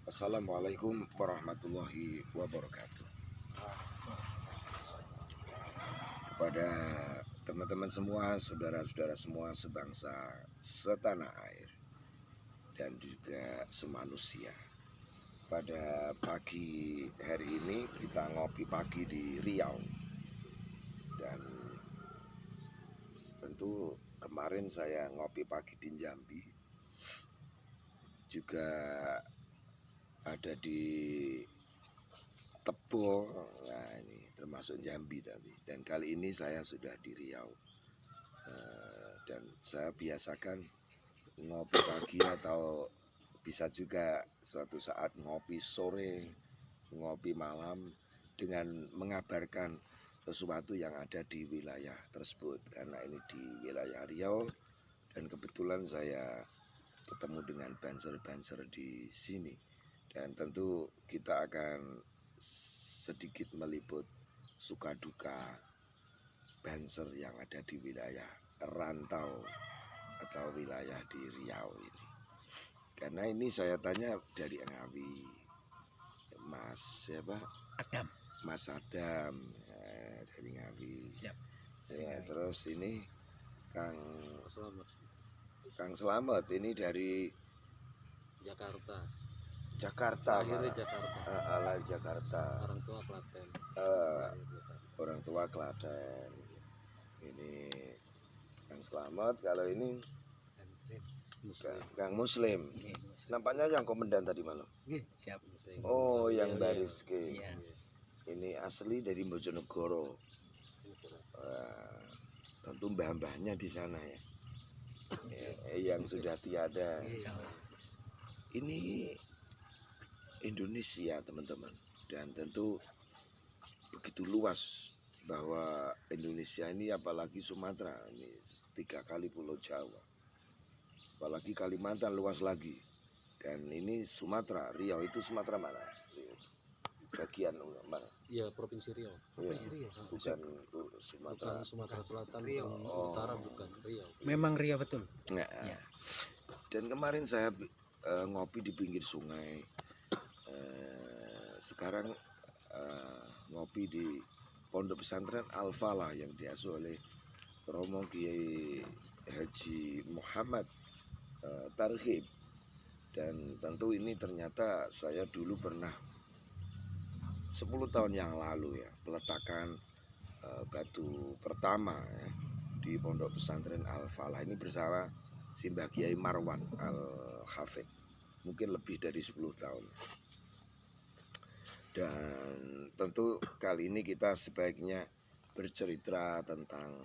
Assalamualaikum warahmatullahi wabarakatuh. Kepada teman-teman semua, saudara-saudara semua sebangsa, setanah air, dan juga semanusia. Pada pagi hari ini kita ngopi pagi di Riau. Dan tentu kemarin saya ngopi pagi di Jambi. Juga ada di Tebo, nah ini termasuk Jambi tapi. Dan kali ini saya sudah di Riau. Dan saya biasakan ngopi pagi atau bisa juga suatu saat ngopi sore, ngopi malam dengan mengabarkan sesuatu yang ada di wilayah tersebut. Karena ini di wilayah Riau dan kebetulan saya ketemu dengan banser-banser di sini. Dan tentu kita akan sedikit meliput suka duka banser yang ada di wilayah rantau atau wilayah di Riau ini. Karena ini saya tanya dari Ngawi, Mas siapa? Adam. Mas Adam dari Ngawi. Siap. Ya, terus ini Kang Selamat ini dari Jakarta. Lahirnya Jakarta. Jakarta. Orang tua Klaten. Orang tua Klaten. Ini Kang Selamat. Kalau ini Kang Muslim. Nampaknya yang komandan tadi malam. Siap. Oh, yang baris ke. Iya. Ini asli dari Bojonegoro. Tentu mbah-mbahnya di sana ya. Yang sudah tiada. Ini Indonesia teman-teman, dan tentu begitu luas bahwa Indonesia ini apalagi Sumatera ini 3 kali Pulau Jawa, apalagi Kalimantan luas lagi, dan ini Sumatera. Riau itu Sumatera mana? Bagian mana? Iya, Provinsi Riau. Bukan Sumatera. Bukan Sumatera Selatan, Riau. Utara bukan Riau. Memang Riau betul. Nah, Ya. Dan kemarin saya ngopi di pinggir sungai. Sekarang ngopi di Pondok Pesantren Al-Falah yang diasuh oleh Romo Kiai Haji Muhammad Tarhib. Dan tentu ini ternyata saya dulu pernah 10 tahun yang lalu ya, peletakan batu pertama ya, di Pondok Pesantren Al-Falah ini bersama Simbah Kiai Marwan Al-Hafid. Mungkin lebih dari 10 tahun. Dan tentu kali ini kita sebaiknya bercerita tentang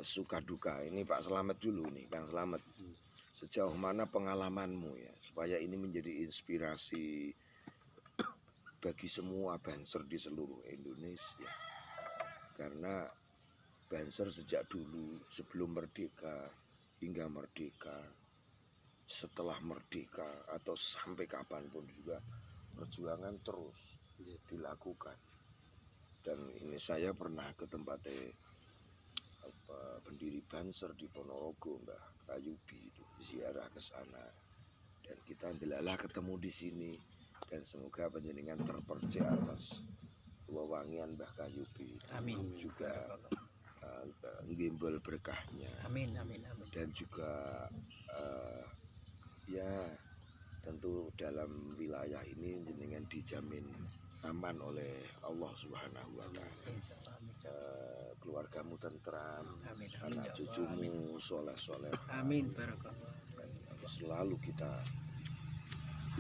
suka duka. Ini Pak Selamat dulu nih, Kang Selamat. Sejauh mana pengalamanmu ya, supaya ini menjadi inspirasi bagi semua banser di seluruh Indonesia. Karena banser sejak dulu, sebelum merdeka hingga merdeka, setelah merdeka atau sampai kapanpun juga perjuangan terus dilakukan. Dan ini saya pernah ke tempat pendiri banser di Ponorogo, Mbah Kayubi itu, ziarah ke sana. Dan kita ndelalah ketemu di sini, dan semoga panjenengan terpercaya atas wewangian Mbah Kayubi. Amin. Juga ngimbol berkahnya. Amin. Dan juga ya tentu dalam wilayah ini jenengan dijamin aman oleh Allah Subhanahu wa Ta'ala. Keluargamu tentram, Amin. anak cucumu soleh-soleh. Amin. Barakallah. Dan selalu kita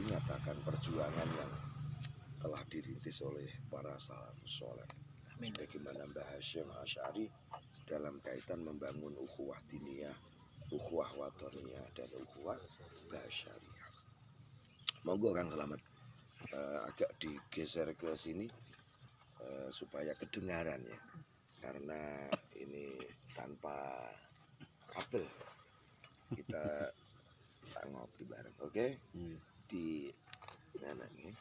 ingat akan perjuangan yang telah dirintis oleh para salafus soleh. Amin. Bagaimana Mbah Hasyim Asy'ari dalam kaitan membangun ukhuwah diniyah, ukhuwah watoniyah, dan ukhuwah basyariyah. Monggo Kang Selamat, agak digeser ke sini supaya kedengaran ya, karena ini tanpa kabel kita ngopi bareng, oke? Di mana ini?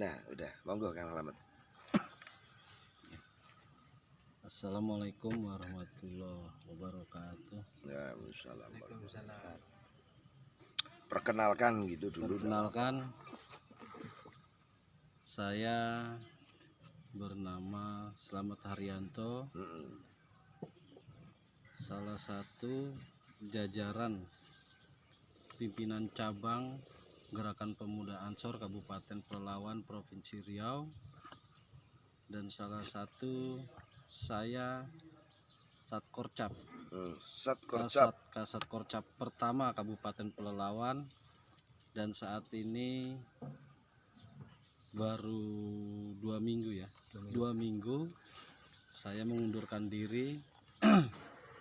Nah, udah, monggo Kang Selamat. Assalamualaikum warahmatullahi wabarakatuh. Waalaikumsalam. Waalaikumsalam. perkenalkan gitu dulu. Perkenalkan, saya bernama Slamet Haryanto, Mm-mm. salah satu jajaran pimpinan cabang Gerakan Pemuda Ansor Kabupaten Pelalawan Provinsi Riau, dan salah satu saya Satkorcap Satkorcap. Kasat Korcap pertama Kabupaten Pelalawan, dan saat ini baru 2 minggu ya, 2 minggu saya mengundurkan diri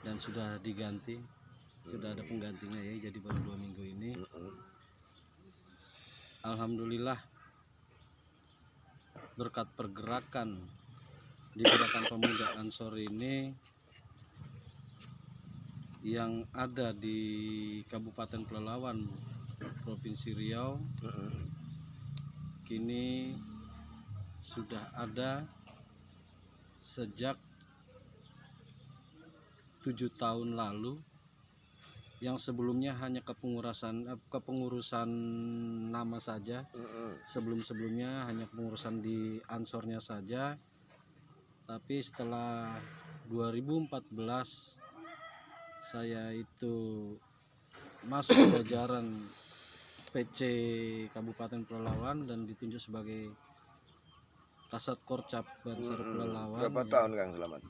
dan sudah diganti, sudah ada penggantinya ya, jadi baru 2 minggu ini. Alhamdulillah, berkat pergerakan di Gerakan Pemuda Ansor ini yang ada di Kabupaten Pelalawan Provinsi Riau, kini sudah ada sejak 7 tahun lalu. Yang sebelumnya hanya kepengurusan nama saja, sebelumnya hanya pengurusan di Ansornya saja. Tapi setelah 2014 saya itu masuk ke jajaran PC Kabupaten Pelalawan dan ditunjuk sebagai Kasat Korcap Bansar Pelalawan. Berapa ya. tahun Kang Slamet?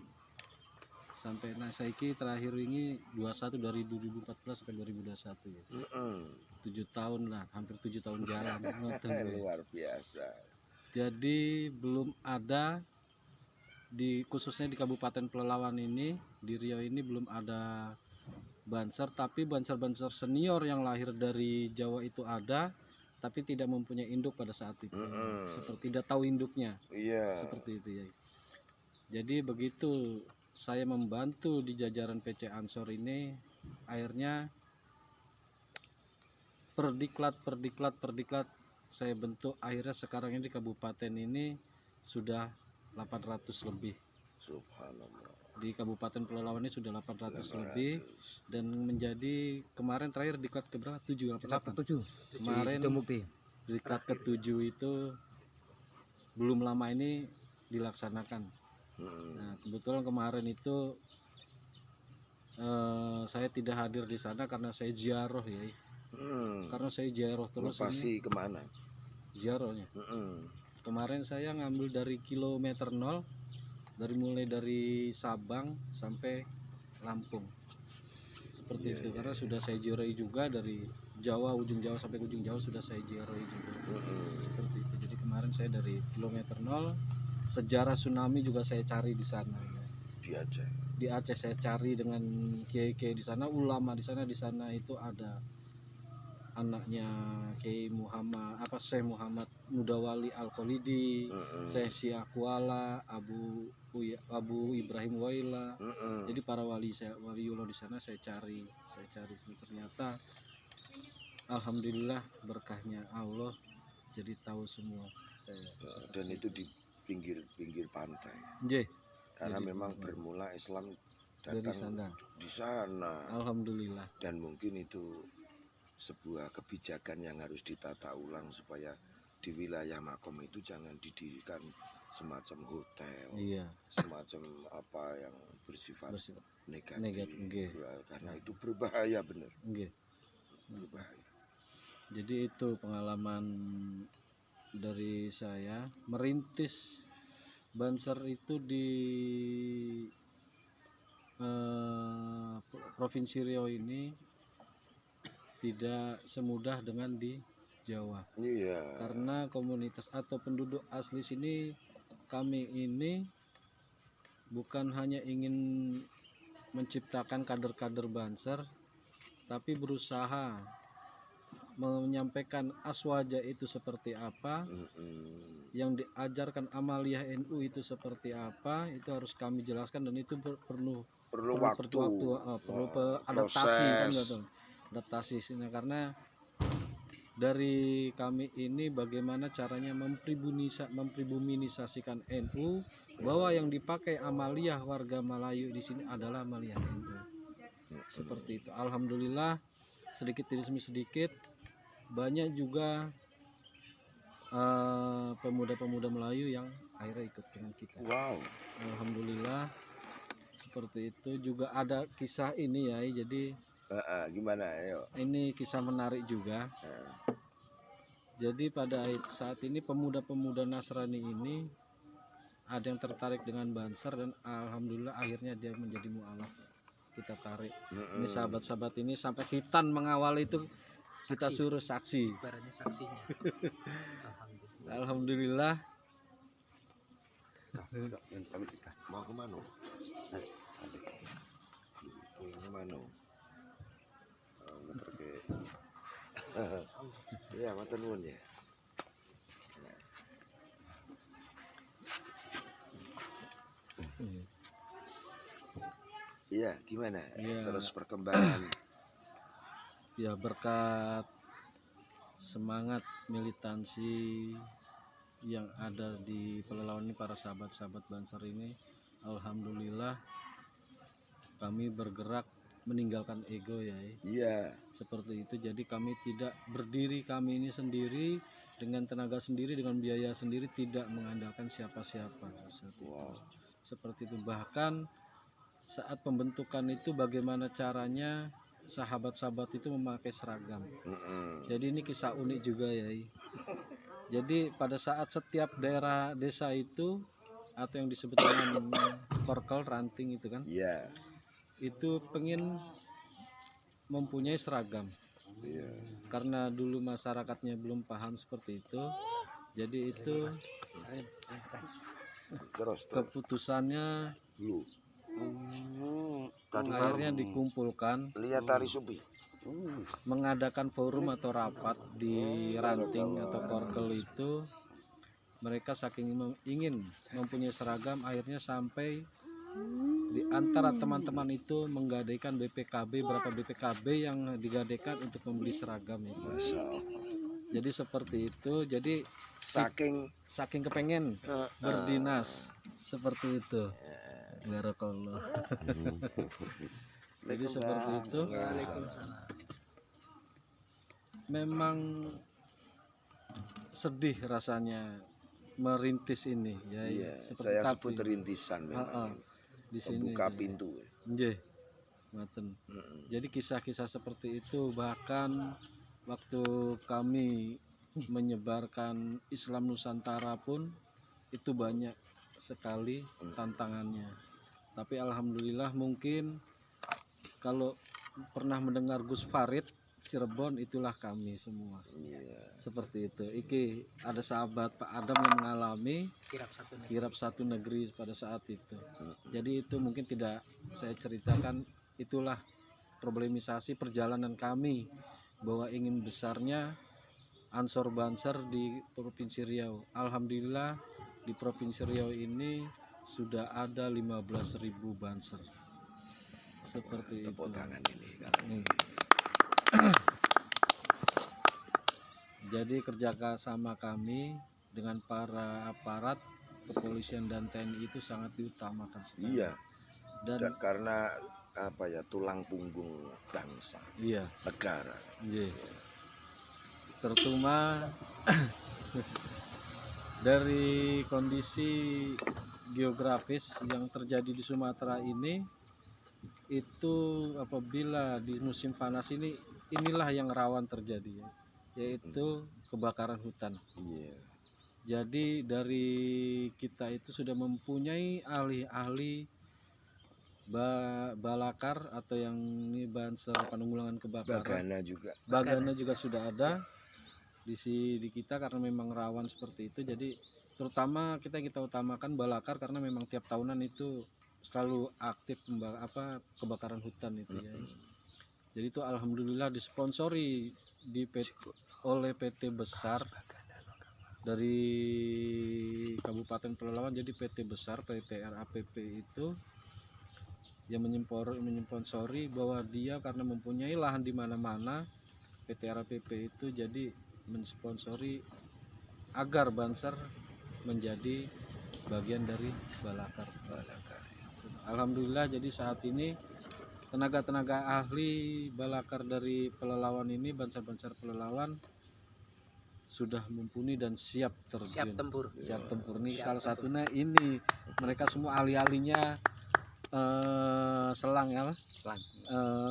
Sampai saiki terakhir ini 21 dari 2014 sampai 2021 ya. 7 tahun lah, hampir 7 tahun jalan. Luar biasa. Jadi belum ada khususnya di Kabupaten Pelalawan ini, di Riau ini belum ada Banser, tapi banser-banser senior yang lahir dari Jawa itu ada, tapi tidak mempunyai induk pada saat itu. Seperti tidak tahu induknya. Iya. Seperti itu ya. Jadi begitu saya membantu di jajaran PC Ansor ini, akhirnya perdiklat saya bentuk. Akhirnya sekarang ini di kabupaten ini sudah 800 lebih. Subhanallah. Di Kabupaten Pelalawan ini sudah 800 lebih, dan menjadi kemarin terakhir diklat ke berapa? 7 apa 8? 7. Kemarin diklat ke-7 itu belum lama ini dilaksanakan. Nah, kebetulan kemarin itu saya tidak hadir di sana karena saya ziarah ya. Karena saya ziarah terus. Lokasi kemana? Ziarahnya. Kemarin saya ngambil dari kilometer 0, mulai dari Sabang sampai Lampung. Seperti itu. Karena sudah saya ziarahi juga dari Jawa, ujung Jawa sampai ujung Jawa sudah saya ziarahi juga. Seperti itu. Jadi kemarin saya dari kilometer 0, sejarah tsunami juga saya cari di sana. Di Aceh. Di Aceh saya cari dengan kiai-kiai di sana, ulama di sana. Di sana itu ada anaknya Kiai Syekh Muhammad Mudawali Al-Kholidi, Syekh Syiakuala, Abu Ibrahim Waila. Jadi para waliullah di sana saya cari. Ternyata alhamdulillah berkahnya Allah jadi tahu semua saya. Dan itu di pinggir pantai. Karena Jadi, memang bermula Islam dari datang di sana. Alhamdulillah. Dan mungkin itu sebuah kebijakan yang harus ditata ulang supaya di wilayah makom itu jangan didirikan semacam hotel, semacam apa yang bersifat negatif. Karena itu berbahaya benar. Berbahaya. Jadi itu pengalaman dari saya merintis Banser itu di Provinsi Riau ini tidak semudah dengan di Jawa. Karena komunitas atau penduduk asli sini, kami ini bukan hanya ingin menciptakan kader-kader Banser, tapi berusaha menyampaikan aswaja itu seperti apa, yang diajarkan amaliyah NU itu seperti apa, itu harus kami jelaskan, dan itu perlu waktu, perlu adaptasi kan, adaptasi sini. Karena dari kami ini bagaimana caranya mempribuminisasikan NU, bahwa yang dipakai amaliyah warga Melayu di sini adalah amaliyah NU. Seperti itu. Alhamdulillah sedikit demi sedikit banyak juga pemuda-pemuda Melayu yang akhirnya ikut dengan kita. Wow. Alhamdulillah seperti itu. Juga ada kisah ini ya, jadi Gimana? Ayo. ini kisah menarik juga. Jadi pada saat ini pemuda-pemuda Nasrani ini ada yang tertarik dengan Banser dan alhamdulillah akhirnya dia menjadi mualaf. Kita tarik. Ini sahabat-sahabat ini sampai Khitan mengawal itu kita Saksi. suruh saksi. Ibaratnya saksinya. Alhamdulillah. Alhamdulillah. Mau kemana? Pulang kemana? Ya, matur nuwun ya. Iya, gimana? Iya. Terus perkembangan. Ya berkat semangat militansi yang ada di Pelalawan ini, para sahabat-sahabat Banser ini, alhamdulillah kami bergerak meninggalkan ego ya. Iya. Seperti itu. Jadi kami tidak berdiri kami ini sendiri dengan tenaga sendiri, dengan biaya sendiri, tidak mengandalkan siapa-siapa. Wow. Seperti itu. Bahkan saat pembentukan itu bagaimana caranya sahabat-sahabat itu memakai seragam. Jadi ini kisah unik juga ya. Jadi pada saat setiap daerah desa itu atau yang disebut dengan korkel ranting itu kan, Iya. itu pengen mempunyai seragam. Iya. Karena dulu masyarakatnya belum paham seperti itu, jadi itu Terus keputusannya lu. Tadi akhirnya dikumpulkan, lihat tari supi. mengadakan forum atau rapat di ranting atau korkel itu. Mereka saking ingin mempunyai seragam, akhirnya sampai di antara teman-teman itu menggadaikan BPKB, berapa BPKB yang digadaikan untuk membeli seragam itu. Masya Allah. Jadi seperti itu. Jadi Saking kepengen berdinas seperti itu. Barakallah. Jadi seperti itu. Waalaikumsalam. Memang sedih rasanya merintis ini ya. iya, Seperti saya tapi, sebut rintisan memang. di sini Membuka ya. pintu. Nggih. Ngoten. Jadi kisah-kisah seperti itu, bahkan waktu kami menyebarkan Islam Nusantara pun itu banyak sekali tantangannya. Tapi alhamdulillah, mungkin kalau pernah mendengar Gus Farid Cirebon, itulah kami semua. Iya. Seperti itu. Iki ada sahabat Pak Adam yang mengalami kirap satu negeri pada saat itu. Jadi itu mungkin tidak saya ceritakan, itulah problematisasi perjalanan kami bahwa ingin besarnya Ansor Banser di Provinsi Riau. Alhamdulillah di Provinsi Riau ini sudah ada 15.000 Banser. Seperti itu. Tepuk tangan ini. Jadi kerjasama kami dengan para aparat kepolisian dan TNI itu sangat diutamakan sekali. Iya. Dan Karena apa ya, tulang punggung bangsa, iya, negara. iya. Terutama dari kondisi geografis yang terjadi di Sumatera ini, itu apabila di musim panas ini, inilah yang rawan terjadi ya, yaitu kebakaran hutan. Iya. Jadi dari kita itu sudah mempunyai ahli-ahli balakar atau yang ini Banser penanggulangan kebakaran. Bagana juga sudah ada di kita karena memang rawan seperti itu. Jadi terutama kita utamakan balakar karena memang tiap tahunan itu selalu aktif kebakaran hutan itu ya. Jadi itu alhamdulillah disponsori oleh PT besar dari Kabupaten Pelalawan. Jadi PT besar, PT RAPP itu yang menyponsori bahwa dia karena mempunyai lahan di mana-mana, PT RAPP itu jadi mensponsori agar Banser menjadi bagian dari balakar. Alhamdulillah, jadi saat ini tenaga-tenaga ahli balakar dari Pelelawan ini, Banser-Banser Pelelawan sudah mumpuni dan siap terjun. Siap tempur. Siap tempur nih. Siap Salah satunya ini mereka semua ahli-ahlinya selang ya, Selang.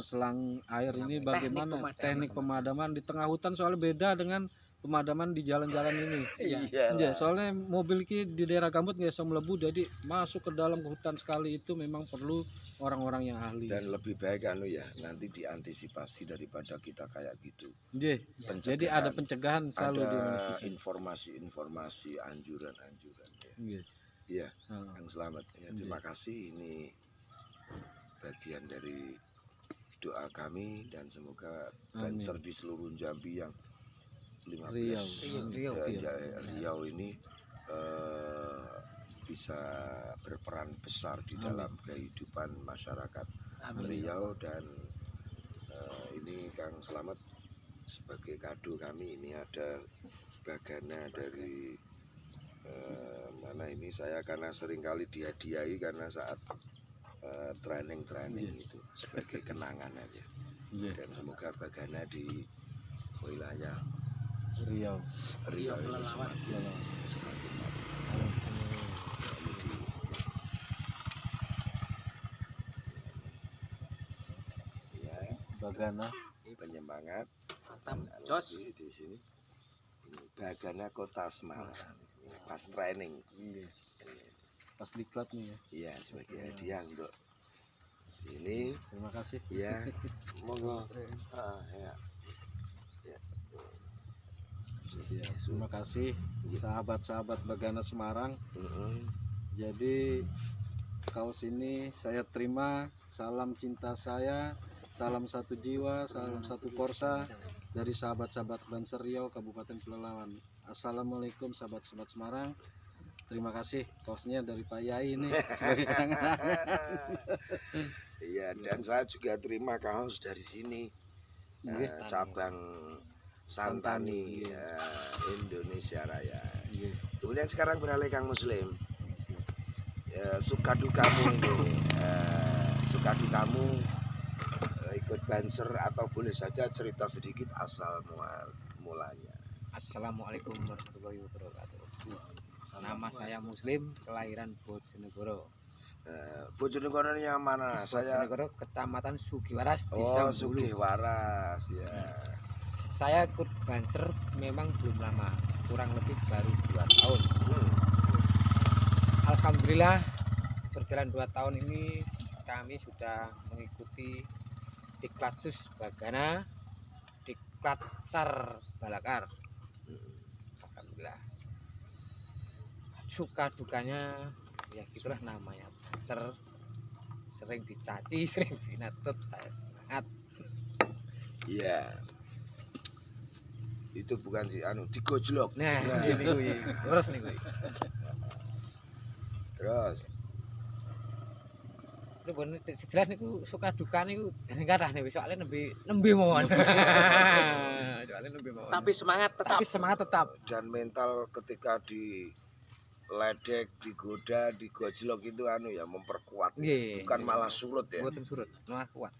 selang air ini bagaimana Teknik teknik pemadaman di tengah hutan, soalnya beda dengan pemadaman di jalan-jalan ini. Iya. Ya, soalnya mobil ki di daerah gambut nggak bisa melebu, jadi masuk ke dalam hutan sekali itu memang perlu orang-orang yang ahli. Dan lebih baik ya nanti diantisipasi daripada kita kayak gitu. Nggih. Jadi ada pencegahan selalu di Ada Indonesia. informasi-informasi, anjuran-anjuran. Nggih. Iya, Ah. Kang Slamet. Ya, terima kasih, ini bagian dari doa kami dan semoga Banser di seluruh Jambi yang 15 Riau ini bisa berperan besar di dalam kehidupan masyarakat Riau. Dan ini Kang Slamet, sebagai kado kami ini ada bagana dari mana ini, saya karena seringkali dihadiahi karena saat training itu sebagai kenangan aja. Dan semoga bagana di wilayah Riau. Riau ini semakin maju. Ya, Bagana. penyemangat Mantap. Jos. di sini. Ini bagana Kota Semarang pas training. Pas diklat nih ya. Iya, sebagai hadiah untuk ini. Terima kasih. Ya, monggo. Ya. Ya, terima kasih sahabat-sahabat Bagana Semarang. Mm-mm. Jadi kaos ini saya terima, salam cinta saya, salam satu jiwa, salam satu korsa dari sahabat-sahabat Banser Riau Kabupaten Pelelawan. Assalamualaikum sahabat-sahabat Semarang. Terima kasih, kaosnya dari Pak Yai ini sebagai kenangan. Iya, dan saya juga terima kaos dari sini, cabang Santani, Indonesia Raya. Kemudian sekarang beralih Kang Muslim, suka dukamu ini, suka dukamu ikut Banser, atau boleh saja cerita sedikit asal mulanya. Assalamualaikum warahmatullahi wabarakatuh. Nama saya Muslim, kelahiran Bojonegoro. Bojonegoro yang mana? Saya Bojonegoro, Kecamatan Sugiwaras, Desa Bulu. Sugiwaras ya. Saya ikut Banser memang belum lama, kurang lebih baru 2 tahun. Alhamdulillah berjalan 2 tahun ini kami sudah mengikuti Diklatsus Bagana, Diklatsar Balakar. Alhamdulillah. Suka dukanya ya gitulah namanya Banser, sering dicaci, sering dinatep, saya semangat. Iya. Itu bukan digojlok. Nah, ini gue terus nih gue. Terus Ini bener jelas niku suka duka niku dan kathah nih soalnya nembe mawon. Soalnya nembe mawon. Tapi semangat tetap. Tapi semangat tetap. dan mental ketika di ledek, digoda, digojlok itu ya memperkuat. Nggih. Bukan malah surut ya. Mboten surut, malah kuat.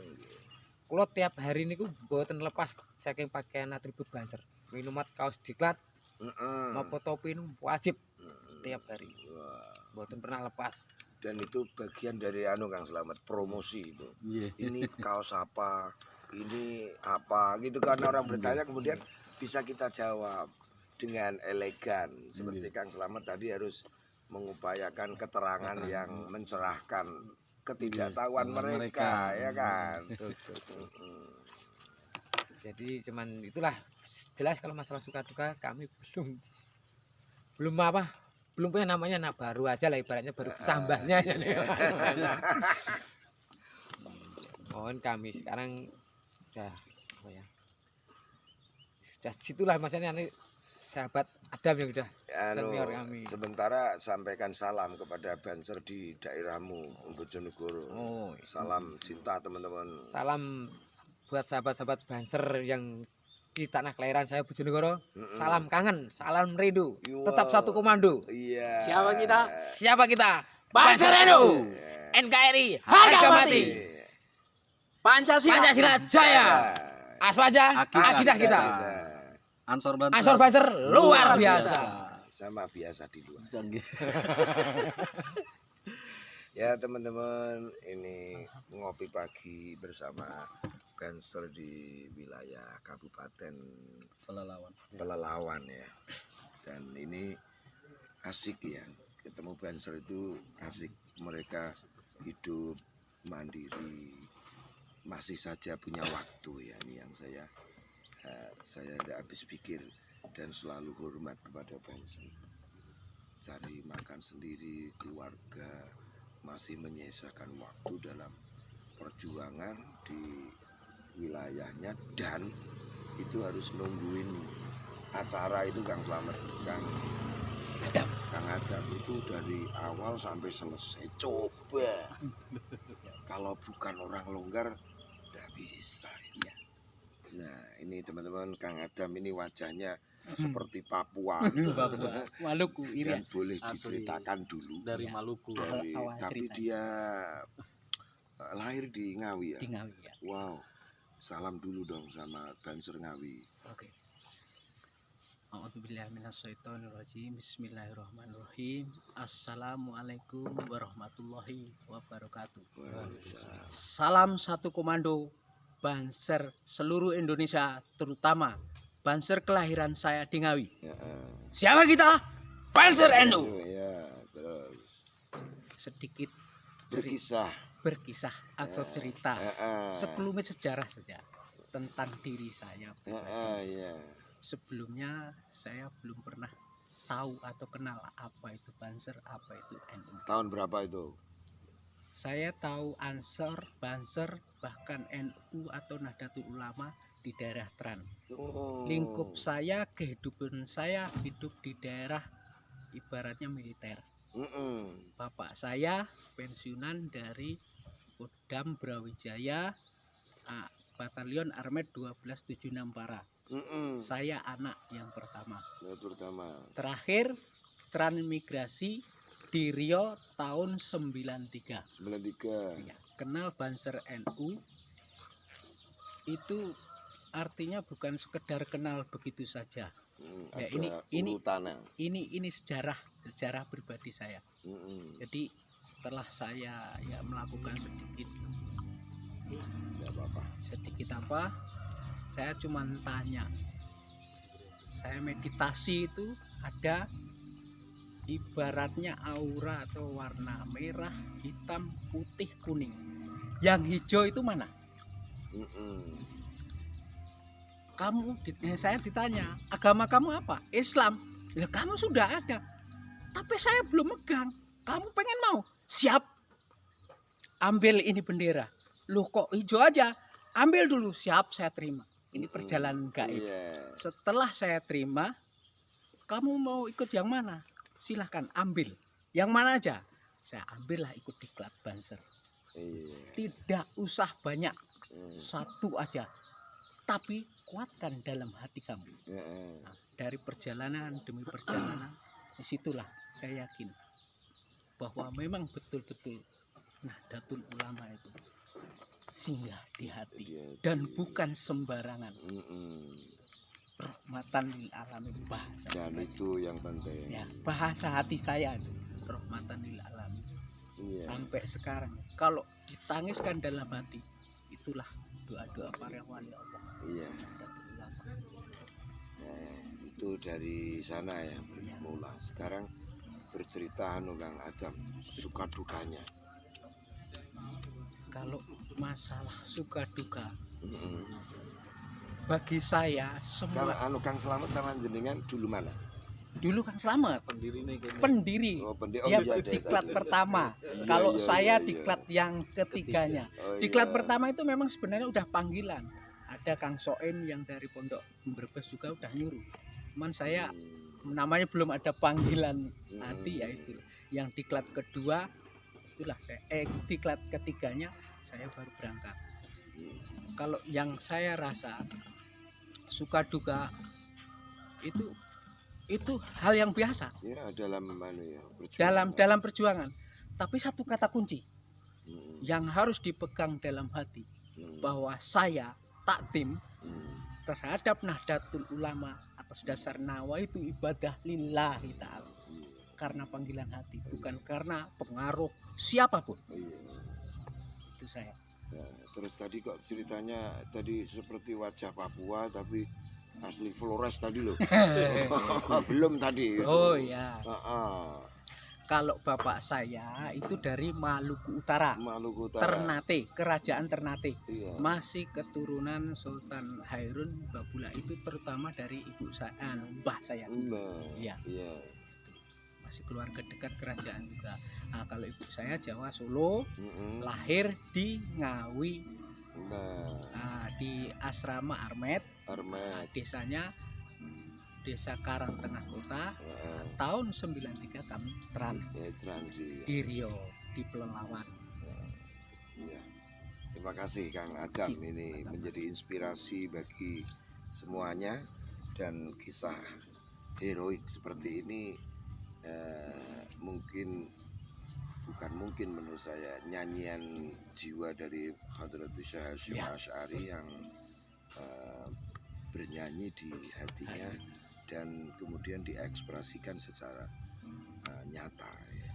Nggih. Kulo tiap hari niku mboten lepas saking pakaian atribut Banser. Minuman kaos diklat maupun topi niku wajib setiap hari. Wah. Mboten pernah lepas. Dan itu bagian dari Kang Slamet, promosi itu. Ini kaos apa, ini apa gitu kan, orang bertanya kemudian bisa kita jawab dengan elegan. Seperti Kang Slamet tadi harus mengupayakan keterangan yang mencerahkan ketidaktahuan mereka, ya kan. Jadi cuman itulah, jelas kalau masalah suka duka kami belum punya namanya, nah baru aja lah ibaratnya, baru kecambahnya. Mohon kami sekarang sudah apa ya, sudah situlah maksudnya nih, sahabat Adam yang sudah senior kami. Sementara sampaikan salam kepada Banser di daerahmu, Bojonegoro. Salam cinta teman-teman. Salam buat sahabat-sahabat Banser yang di tanah kelahiran saya Bojonegoro. Salam kangen, salam rindu, tetap satu komando. Iya. Siapa kita? Siapa kita? Banser Rindu. NKRI Harga harga mati. mati. Pancasila Jaya. Aswaja akidah kita. Ansor Banser. Ansor Banser luar biasa. Sama biasa di luar. Ya teman-teman, ini ngopi pagi bersama Banser di wilayah Kabupaten Pelalawan ya. Dan ini asik ya, ketemu Banser itu asik. Mereka hidup mandiri, masih saja punya waktu ya. Ini yang saya tidak habis pikir dan selalu hormat kepada Banser. Cari makan sendiri, keluarga, masih menyisakan waktu dalam perjuangan di wilayahnya, dan itu harus nungguin acara itu Kang Slamet, Kang Adam itu dari awal sampai selesai. Coba kalau bukan orang longgar tidak bisa ya. Nah ini teman-teman, Kang Adam ini wajahnya seperti Papua, Maluku, dan boleh diceritakan dulu Dari Maluku. Awal tapi cerita. dia lahir di Ngawi ya. Di Ngawi ya. Wow, salam dulu dong sama Banser Ngawi. Oke. A'udzubillahi minasyaitonirrajim. Bismillahirrahmanirrahim. Assalamualaikum warahmatullahi wabarakatuh. Salam satu komando Banser seluruh Indonesia, terutama Banser kelahiran saya di Ngawi. Ya, Siapa kita? Banser NU. ya, terus Sedikit berkisah. atau cerita Ya, sekelumit sejarah saja tentang diri saya. ya. Sebelumnya saya belum pernah tahu atau kenal apa itu Banser, apa itu NU. Tahun berapa itu? Saya tahu Ansor, Banser, bahkan NU atau Nahdlatul Ulama di daerah Tran. Oh. Lingkup saya, kehidupan saya hidup di daerah ibaratnya militer. Bapak saya pensiunan dari Kodam Brawijaya, Batalion Armet 1276 Para. Saya anak yang pertama. Terakhir transmigrasi di Riau tahun 93. 93. Ya, kenal Banser NU itu artinya bukan sekedar kenal begitu saja. Ya, ini sejarah pribadi saya. Jadi setelah saya ya melakukan sedikit apa, saya cuma tanya. Saya meditasi itu ada ibaratnya aura atau warna merah, hitam, putih, kuning. Yang hijau itu mana? Saya ditanya, agama kamu apa? Islam. Ya kamu sudah ada, tapi saya belum megang. Kamu pengen mau? Siap. Ambil ini bendera. Loh kok hijau aja? Ambil dulu. Siap, saya terima. Ini perjalanan gaib. Setelah saya terima, kamu mau ikut yang mana? Silahkan ambil. Yang mana aja? Saya ambillah ikut diklat Banser. Tidak usah banyak. Satu aja. Tapi kuatkan dalam hati kamu. Nah, dari perjalanan demi perjalanan, disitulah saya yakin bahwa memang betul-betul Nahdlatul Ulama itu singgah di hati dan bukan sembarangan. Rahmatan lil alamin bahasa. Dan itu yang penting. Ya, bahasa hati saya itu rahmatan lil alamin. Sampai sekarang kalau ditangiskan dalam hati, itulah doa-doa para wali Allah. Itu dari sana ya bermula. Sekarang bercerita Kang Adam, suka dukanya. Kalau masalah suka duka, bagi saya semua. Kang Slamet sama jenengan dulu mana? Dulu Kang Slamet pendiri. Dia diklat pertama. Kalau saya diklat yang ketiganya. Diklat pertama itu memang sebenarnya udah panggilan. Ada Kang Soen yang dari Pondok Brebes juga udah nyuruh. Cuman saya namanya belum ada panggilan hati, ya itu. Yang diklat kedua itulah saya. Diklat ketiganya saya baru berangkat. Kalau yang saya rasa suka duka itu hal yang biasa ya perjuangan. dalam perjuangan. Tapi satu kata kunci yang harus dipegang dalam hati, bahwa saya takdim Hmm. terhadap Nahdlatul Ulama atas dasar nawa itu ibadah lillahi ta'ala. Iya. Karena panggilan hati, bukan karena pengaruh siapapun. Iya. Itu saya. Nah, terus tadi kok ceritanya tadi seperti wajah Papua tapi asli Flores tadi loh. Belum tadi. Oh ya, Ah, kalau bapak saya itu dari Maluku Utara, Maluku Utara. Ternate, kerajaan Ternate. Iya. Masih keturunan Sultan Hairun Babula itu terutama dari ibu saya, mbah saya sih. Nah, Iya. iya. Masih keluarga dekat kerajaan juga. Nah, kalau ibu saya Jawa Solo, Mm-mm. lahir di Ngawi, Nah, di asrama Armet. Armet. Desanya Desa Karang Tengah Kota. Nah, Tahun 93 kami Transi. di Riau, di Pelalawan. Iya. Terima kasih Kang Adam, ini menjadi inspirasi bagi semuanya, dan kisah heroik seperti ini bukan mungkin menurut saya nyanyian jiwa dari Hadratus Syekh Hasyim Ya. Asy'ari yang bernyanyi di hatinya dan kemudian diekspresikan secara nyata ya.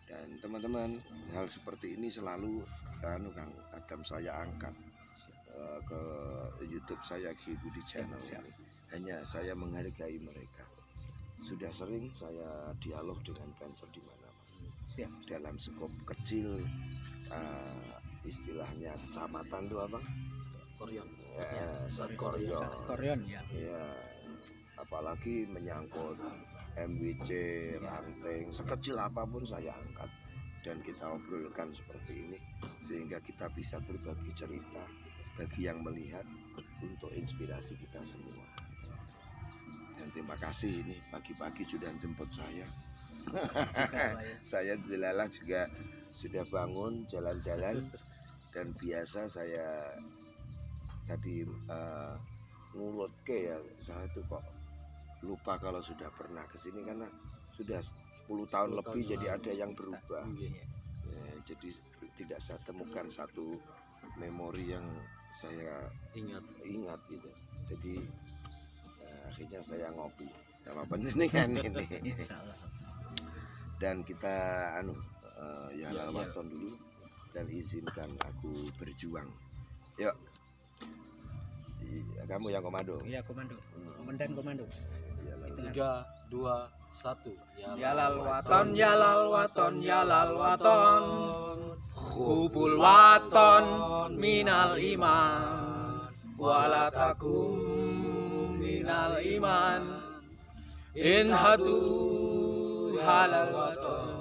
Dan teman-teman, hal seperti ini selalu Kang Adam saya angkat ke YouTube saya Ki Budi Channel Siap. ini. Hanya saya menghargai mereka. Sudah sering saya dialog dengan Banser di mana-mana. Siap. Dalam skop kecil, istilahnya kecamatan itu apa? Koryon. Sekoryo. Koryon ya. Ya, apalagi menyangkut MWC, ranting, sekecil apapun saya angkat dan kita obrolkan seperti ini sehingga kita bisa berbagi cerita bagi yang melihat untuk inspirasi kita semua. Dan terima kasih ini pagi-pagi sudah jemput saya. Saya dilalah juga sudah bangun jalan-jalan dan biasa saya tadi ngurut ke ya, saya tuh kok lupa kalau sudah pernah ke sini karena sudah 10 tahun lebih jadi ada yang berubah. Ya, jadi tidak saya temukan satu memori yang saya ingat gitu. Jadi akhirnya saya ngopi sama panjenengan ini. Insya Allah. Dan kita ya lalawaton dulu dan izinkan aku berjuang. Yuk. Kamu yang komando. Iya komando. Komandan komando. 3, 2, 1. Ya lal waton, ya lal waton, ya lal waton. Hubul waton minal iman. Wala takum minal iman. In hatu halal waton.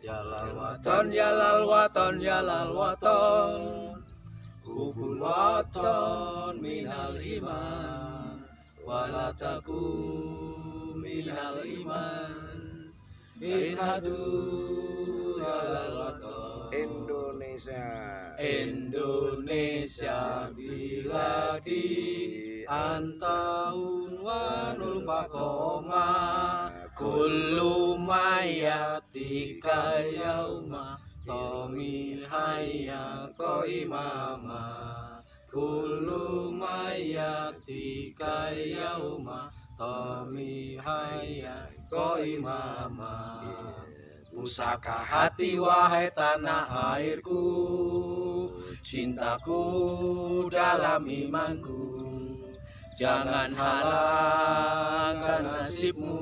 Ya lal Waton, ya lal waton, ya lal waton. Hubul waton minal iman. Wala takum minal iman. In hatu halal waton. Indonesia. Indonesia biladi antaun wanul fakoma kullu mayatika yauma tomi hayya ko imama kullu mayatika yauma tomi hayya ko imama. Pusaka hati wahai tanah airku, cintaku dalam imanku. Jangan halangkan nasibmu,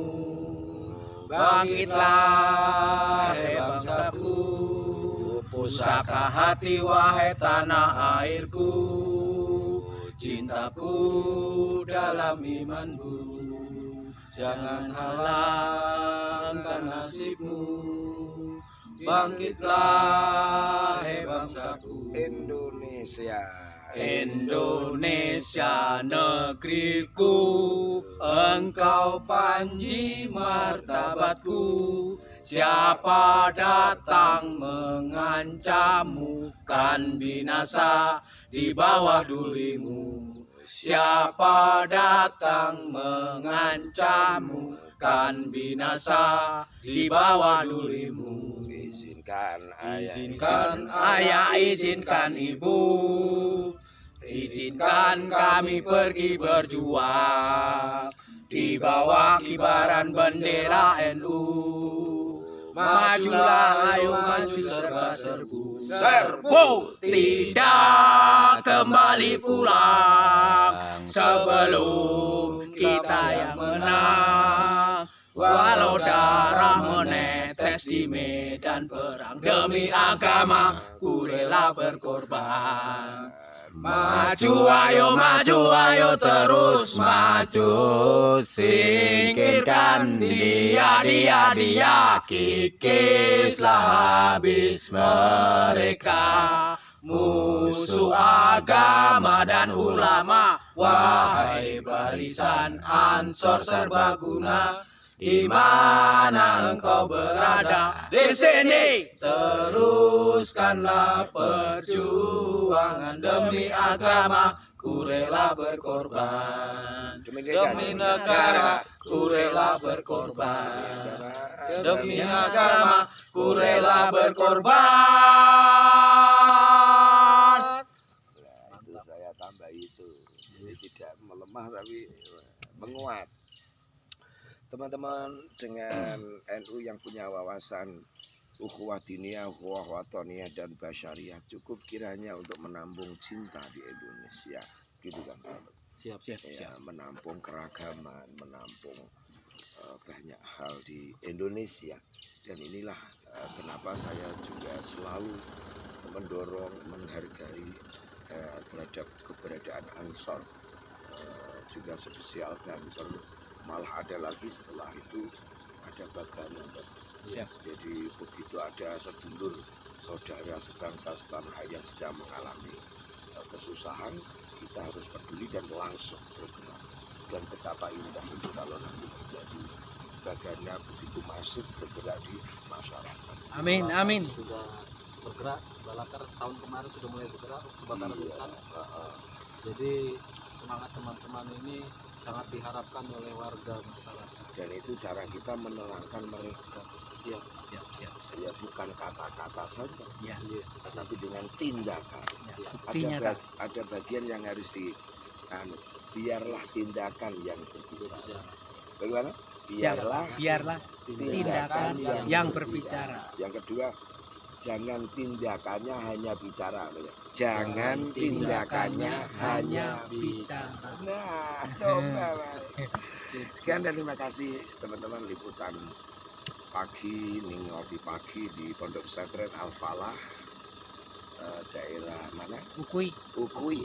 bangkitlah hai bangsaku. Pusaka hati wahai tanah airku, cintaku dalam imanku. Jangan halangkan nasibmu, bangkitlah hai bangsaku. Indonesia. Indonesia negeriku, engkau panji martabatku. Siapa datang mengancammu, kan binasa di bawah dulimu. Siapa datang mengancammu, kan binasa di bawah dulimu. Izinkan ayah, izinkan ibu, izinkan kami pergi berjuang di bawah kibaran bendera NU. Majulah, ayo maju serba-serbu, serbu tidak kembali pulang sebelum kita yang menang. Walau darah menetes di medan perang, demi agama ku rela berkorban. Maju ayo terus maju, singkirkan dia, kikislah habis mereka. Musuh agama dan ulama, wahai barisan Ansor serbaguna, di mana engkau berada di sini, teruskanlah perjuangan demi agama, ku rela berkorban. Demi negara, ku rela berkorban. Demi agama, ku rela berkorban. Itu saya tambah itu, jadi tidak melemah tapi menguat. Teman-teman dengan NU yang punya wawasan ukhuwah diniyah, ukhuwah watoniyah dan basyariah cukup kiranya untuk menampung cinta di Indonesia, gitu kan? Siap. Ya, menampung keragaman, menampung banyak hal di Indonesia. Dan inilah kenapa saya juga selalu mendorong, menghargai terhadap keberadaan Ansor, juga spesial Ansor. Malah ada lagi setelah itu ada Baganan. Jadi begitu ada sedulur saudara sebangsa setanah air yang sedang mengalami kesusahan, kita harus peduli dan langsung bergerak. Dan betapa indah itu kalau nanti terjadi Baganan begitu masif bergerak di masyarakat. Amin. Sudah bergerak, Balakar tahun kemarin sudah mulai bergerak kebakaran hutan. Jadi semangat teman-teman ini sangat diharapkan oleh warga masyarakat. Dan itu cara kita menenangkan mereka. Siap. Ya bukan kata-kata saja, Ya. tetapi dengan tindakan. Tindakan. Ada bagian yang harus biarlah tindakan yang berbicara. Bagaimana? Biarlah tindakan yang berbicara. Yang kedua, jangan tindakannya hanya bicara. Jangan tindakannya hanya bicara. Nah, coba. Sekian dan terima kasih teman-teman liputan pagi, ngopi pagi di Pondok Pesantren Al Falah, daerah mana? Ukui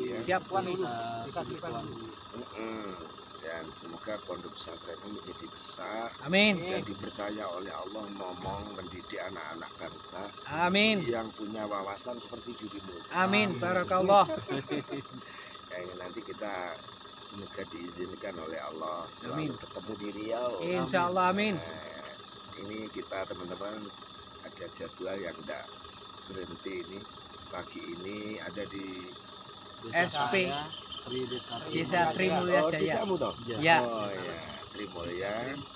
ya. siap Wan dulu. Dan semoga Pondok Pesantren ini menjadi besar. Amin. Dan dipercaya oleh Allah ngomong mendidik anak-anak bangsa. Amin. Yang punya wawasan seperti dirimu. Amin. Barakallah. Nanti kita semoga diizinkan oleh Allah Amin. selalu ketemu di Riau. Insya Allah amin. Ini kita teman-teman ada jadwal yang tidak berhenti ini. Pagi ini ada di SP Desa Trimulya Jaya. Desamu toh? Ya. Oh ya,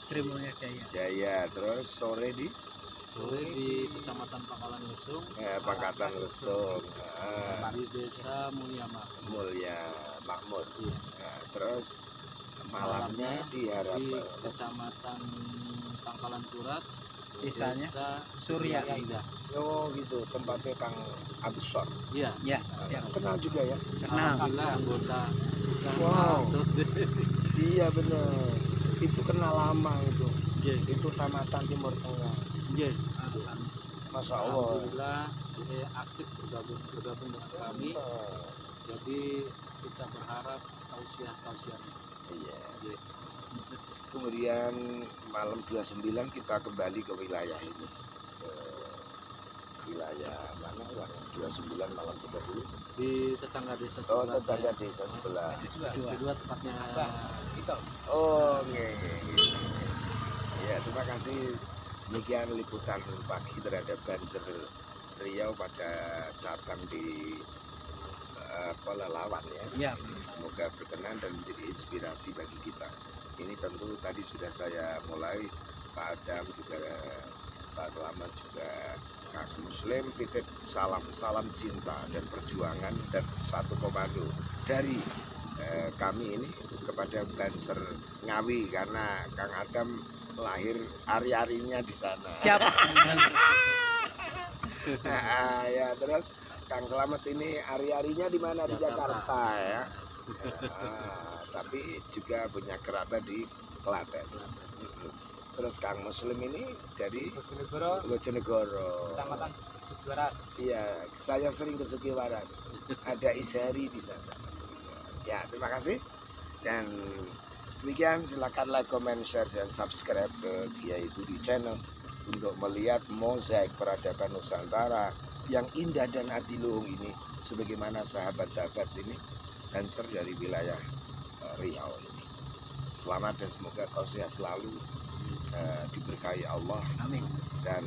Trimulya Jaya. Jaya. Terus sore di Kecamatan Pangkalan Lesung, Pangkatan Lesung, di Desa Mulya Makmur. Nah, terus malamnya di Harapan. Kecamatan Pangkalan Kuras, Desanya Desa Surya Indah. Oh gitu, tempatnya Kang Absor. Iya. Ya. Kenal juga ya? Kenal. Alhamdulillah anggota. Wow. Iya bener. Itu kenal lama itu. Itu Tamatan Timur Tengah. Masya Allah. Alhamdulillah aktif bergabung dengan kami. Jadi kita berharap tausiah. Iya. Kemudian malam 29 kita kembali ke wilayah ini. Ke wilayah mana yang 29 malam 30? Di tetangga desa Oh, sebelah tetangga saya. desa sebelah. SP2 tepatnya. Oh, oke. Ya, terima kasih. Demikian liputan pagi terhadap Banser Riau pada cabang di Pelalawan ya. Semoga berkenan dan menjadi inspirasi bagi kita. Ini tentu tadi sudah saya mulai, Pak Adam juga, Pak Selamat juga Kang Muslim titip salam cinta dan perjuangan dan satu komando dari kami ini kepada Banser Ngawi, karena Kang Adam lahir ari-arinya di sana. Siap. Ya, terus Kang Slamet ini ari-arinya di mana? Di Jakarta ya. Tapi juga punya kerabat di Klaten. Terus Kang Muslim ini dari Bojonegoro. Kecamatan Sugiwaras. Iya, saya sering ke Sugiwaras. Ada Ishari di sana. Ya, terima kasih. Dan demikian, silakan like, comment, share, dan subscribe ke Kiai Budi Channel untuk melihat mozaik peradaban Nusantara yang indah dan adiluhung ini, sebagaimana sahabat-sahabat ini dancer dari wilayah Riau ini. Selamat dan semoga kau sehat selalu, diberkahi Allah. Amin. Dan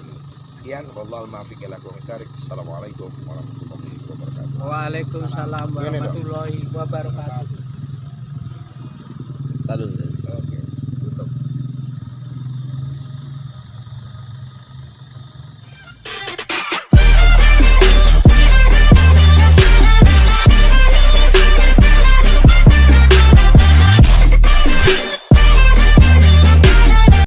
sekian, wallahul muwaffiq ila aqwamit thoriq. Assalamualaikum warahmatullahi wabarakatuh. Waalaikumsalam warahmatullahi wabarakatuh. Taruh.